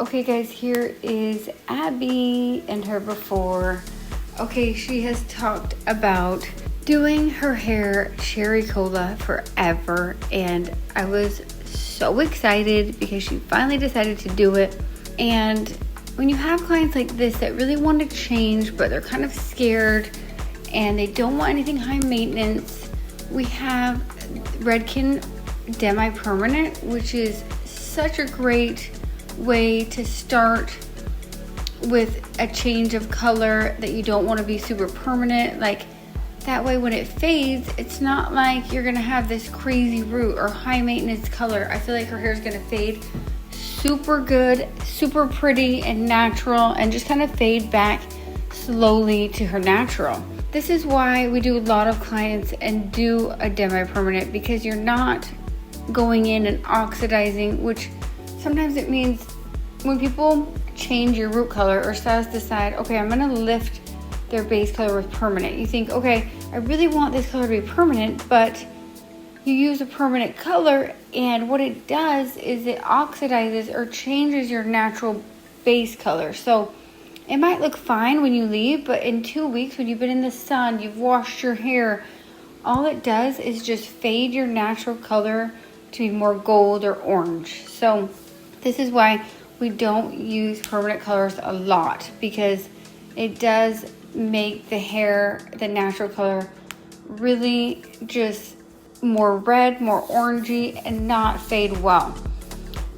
Okay guys, here is Abby and her before. Okay, she has talked about doing her hair cherry cola forever, and I was so excited because she finally decided to do it. And when you have clients like this that really want to change but they're kind of scared and they don't want anything high maintenance, we have Redken Demi Permanent, which is such a great way to start with a change of color that you don't want to be super permanent. Like that way when it fades, it's not like you're gonna have this crazy root or high maintenance color. I feel like her hair is gonna fade super good, super pretty and natural, and just kind of fade back slowly to her natural. This is why we do a lot of clients and do a demi-permanent, because you're not going in and oxidizing, which sometimes it means when people change your root color or stylists decide, okay, I'm gonna lift their base color with permanent. You think, okay, I really want this color to be permanent, but you use a permanent color, and what it does is it oxidizes or changes your natural base color. So it might look fine when you leave, but in 2 weeks when you've been in the sun, you've washed your hair, all it does is just fade your natural color to be more gold or orange. So this is why we don't use permanent colors a lot, because it does make the hair, the natural color, really just more red, more orangey, and not fade well.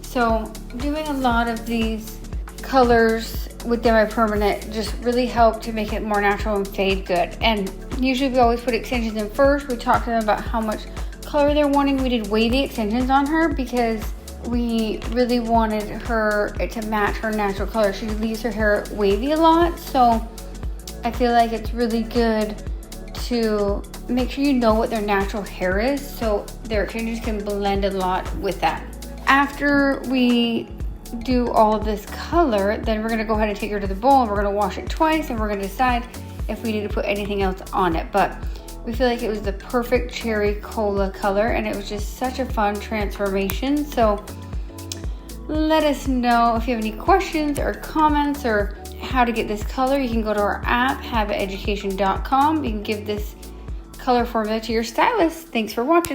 So doing a lot of these colors with demi-permanent just really help to make it more natural and fade good. And usually we always put extensions in first. We talk to them about how much color they're wanting. We did wavy extensions on her because we really wanted her to match her natural color. She leaves her hair wavy a lot, so I feel like it's really good to make sure you know what their natural hair is, so their extensions can blend a lot with that. After we do all of this color, then we're gonna go ahead and take her to the bowl, and we're gonna wash it twice, and we're gonna decide if we need to put anything else on it. But we feel like it was the perfect cherry cola color, and it was just such a fun transformation. So let us know if you have any questions or comments or how to get this color. You can go to our app, habiteducation.com. You can give this color formula to your stylist. Thanks for watching.